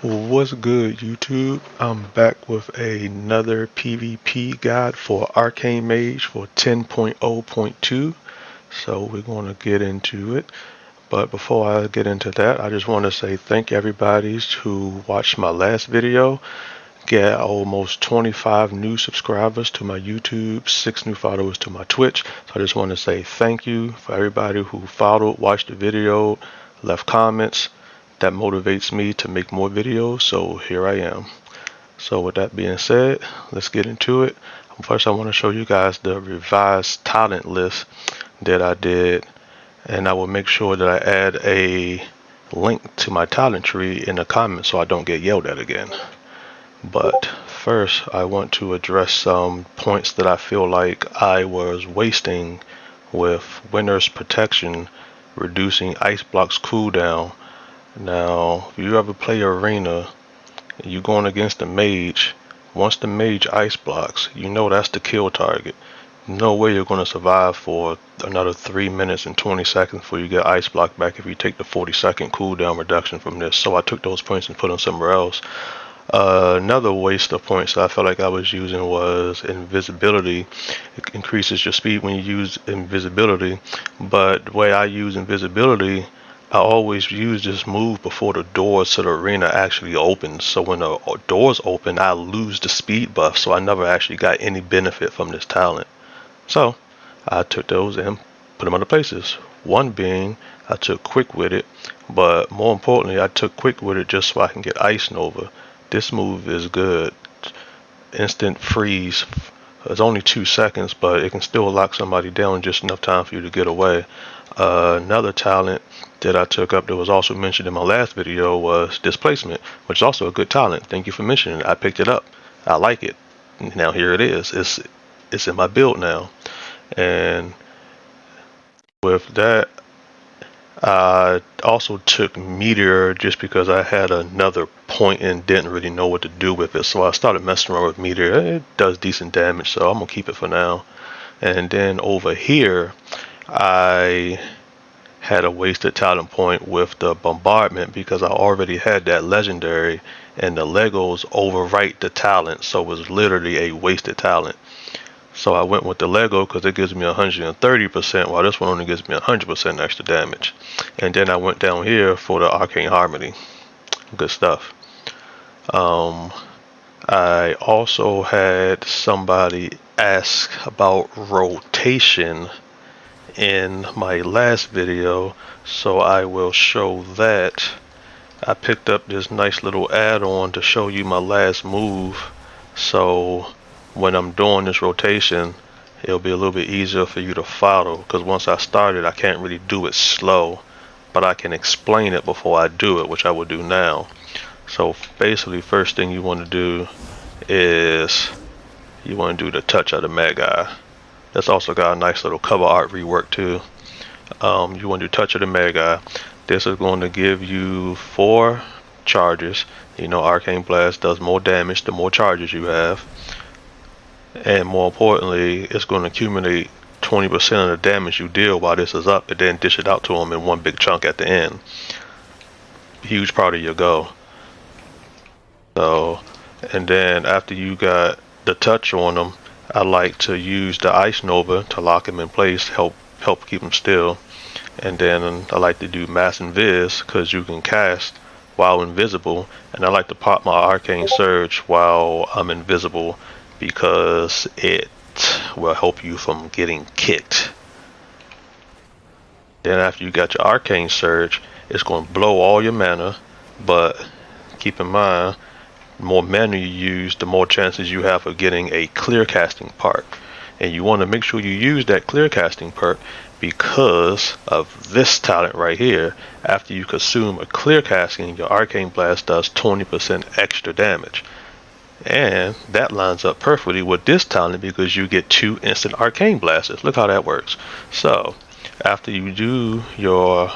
What's good, YouTube? I'm back with another PvP guide for Arcane Mage for 10.0.2. So we're going to get into it. But before I get into that, I just want to say thank everybody who watched my last video. Got almost 25 new subscribers to my YouTube, 6 new followers to my Twitch. So I just want to say thank you for everybody who followed, watched the video, left comments. That motivates me to make more videos, so here I am. So with that being said, let's get into it. First I want to show you guys the revised talent list that I did, and I will make sure that I add a link to my talent tree in the comments so I don't get yelled at again. But first I want to address some points that I feel like I was wasting with Winter's Protection reducing ice blocks cooldown. Now, if you ever play Arena, you're going against the mage. Once the mage ice blocks, you know that's the kill target. No way you're going to survive for another 3 minutes and 20 seconds before you get ice block back if you take the 40-second cooldown reduction from this. So I took those points and put them somewhere else. Another waste of points that I felt like I was using was invisibility. It increases your speed when you use invisibility, but the way I use invisibility, I always use this move before the doors to the arena actually opens. So when the doors open, I lose the speed buff, so I never actually got any benefit from this talent. So I took those and put them other places. One being I took Quick Witted, but more importantly I took Quick Witted just so I can get Ice Nova. This move is good. Instant freeze. It's only 2 seconds, but it can still lock somebody down just enough time for you to get away. Another talent that I took up that was also mentioned in my last video was Displacement, which is also a good talent. Thank you for mentioning it. I picked it up. I like it. Now here it is. It's in my build now. And with that, I also took Meteor just because I had another point and didn't really know what to do with it. So I started messing around with Meteor. It does decent damage, so I'm going to keep it for now. And then over here, I had a wasted talent point with the Bombardment because I already had that legendary and the Legos overwrite the talent, so it was literally a wasted talent. So I went with the Lego because it gives me 130%, while this one only gives me 100% extra damage. And then I went down here for the Arcane Harmony. Good stuff. I also had somebody ask about rotation in my last video, so I will show that. I picked up this nice little add-on to show you my last move, so when I'm doing this rotation it'll be a little bit easier for you to follow, because once I started I can't really do it slow, but I can explain it before I do it, which I will do now. So basically, first thing you want to do is you want to do the touch of the Magi. That's also got a nice little cover art rework too. You want to do touch of the Magi. This is going to give you 4 charges. You know, Arcane Blast does more damage the more charges you have. And more importantly, it's going to accumulate 20% of the damage you deal while this is up, and then dish it out to them in one big chunk at the end. Huge part of your go. So, and then after you got the touch on them, I like to use the Ice Nova to lock them in place, help keep them still. And then I like to do Mass Invis because you can cast while invisible, and I like to pop my Arcane Surge while I'm invisible because it will help you from getting kicked. Then after you got your Arcane Surge, it's going to blow all your mana, but keep in mind, the more mana you use, the more chances you have of getting a clear casting perk. And you want to make sure you use that clear casting perk because of this talent right here. After you consume a clear casting, your Arcane Blast does 20% extra damage. And that lines up perfectly with this talent because you get 2 instant Arcane Blasts. Look how that works. So after you do your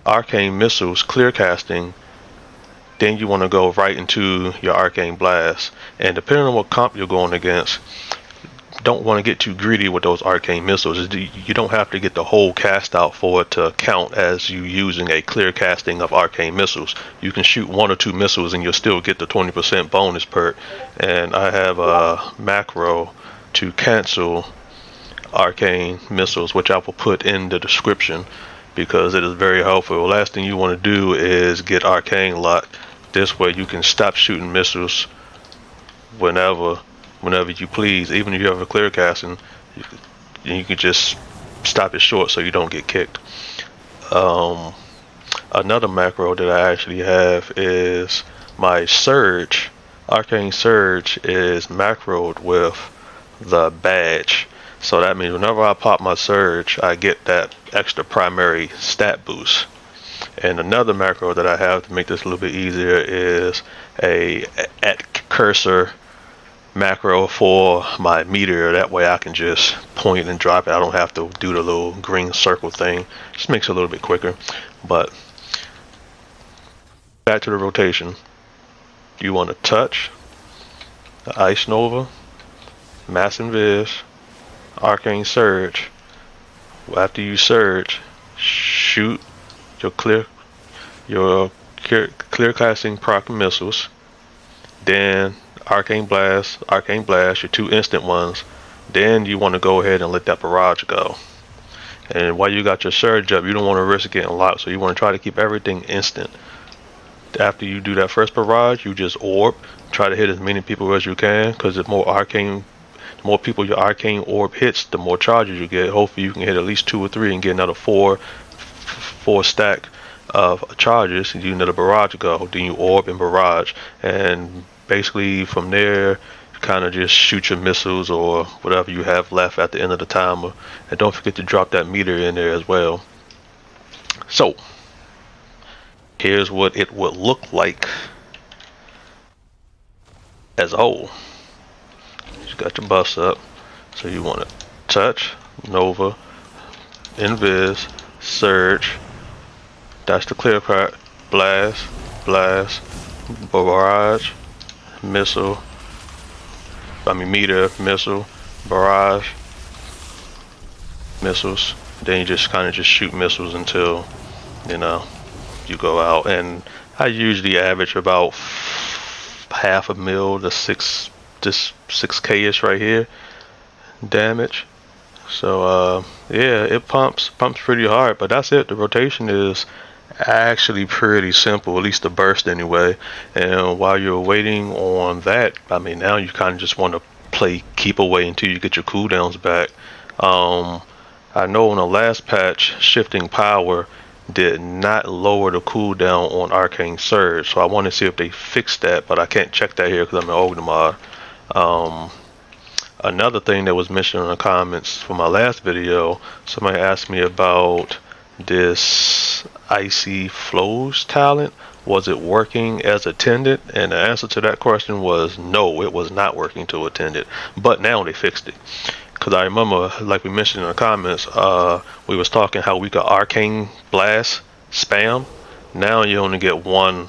Arcane Missiles clear casting, then you want to go right into your Arcane Blast. And depending on what comp you're going against, don't want to get too greedy with those arcane missiles. You don't have to get the whole cast out for it to count as you using a clear casting of arcane missiles. You can shoot 1 or 2 missiles and you'll still get the 20% bonus perk. And I have a macro to cancel arcane missiles, which I will put in the description because it is very helpful. The last thing you want to do is get arcane locked. This way you can stop shooting missiles whenever you please. Even if you have a clear casting, you can just stop it short so you don't get kicked. Another macro that I actually have is my Surge. Arcane Surge is macroed with the badge. So that means whenever I pop my Surge, I get that extra primary stat boost. And another macro that I have to make this a little bit easier is a at cursor macro for my Meteor. That way I can just point and drop it. I don't have to do the little green circle thing. Just makes it a little bit quicker. But back to the rotation. You want to touch, the Ice Nova, Mass Invis, Arcane Surge. After you surge, shoot your clear casting proc missiles. Then Arcane Blast, your 2 instant ones. Then you want to go ahead and let that barrage go. And while you got your surge up, you don't want to risk getting locked, so you want to try to keep everything instant. After you do that first barrage, you just orb. Try to hit as many people as you can, because the more people your arcane orb hits, the more charges you get. Hopefully you can hit at least 2 or 3 and get another 4 stack of charges. You let a barrage go, then you orb and barrage, and basically from there you kind of just shoot your missiles or whatever you have left at the end of the timer. And don't forget to drop that meter in there as well. So here's what it would look like as a whole. You got your buffs up, so you want to touch, Nova, Invis, Surge. That's the clear crack. Blast, barrage, missile. Meteor, missile, barrage, missiles. Then you just kind of just shoot missiles until you go out. And I usually average about half a mil to 6k-ish right here damage. So yeah, it pumps pretty hard. But that's it. The rotation is actually pretty simple, at least the burst anyway. And while you're waiting on that, now you kind of just want to play keep away until you get your cooldowns back. I know in the last patch, shifting power did not lower the cooldown on Arcane Surge, so I want to see if they fixed that, but I can't check that here because I'm an Ogdemar. Another thing that was mentioned in the comments for my last video, somebody asked me about this Icy Flows talent. Was it working as attended? And the answer to that question was no, it was not working to attended. But now they fixed it. Because I remember, like we mentioned in the comments, we was talking how we could Arcane Blast spam. Now you only get one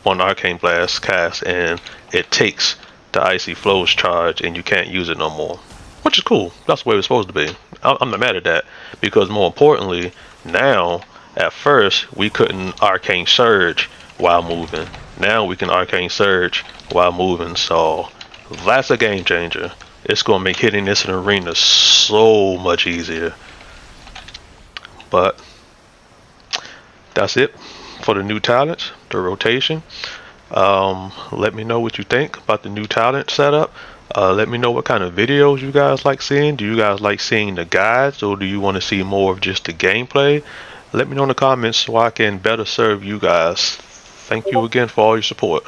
Arcane Blast cast, and it takes the Icy Flows charge, and you can't use it no more. Which is cool. That's the way it's supposed to be. I'm not mad at that. Because more importantly, now, at first, we couldn't Arcane Surge while moving. Now we can Arcane Surge while moving. So that's a game changer. It's going to make hitting this in arena so much easier. But that's it for the new talents, the rotation. Let me know what you think about the new talent setup. Let me know what kind of videos you guys like seeing. Do you guys like seeing the guides, or do you want to see more of just the gameplay? Let me know in the comments so I can better serve you guys. Thank you again for all your support.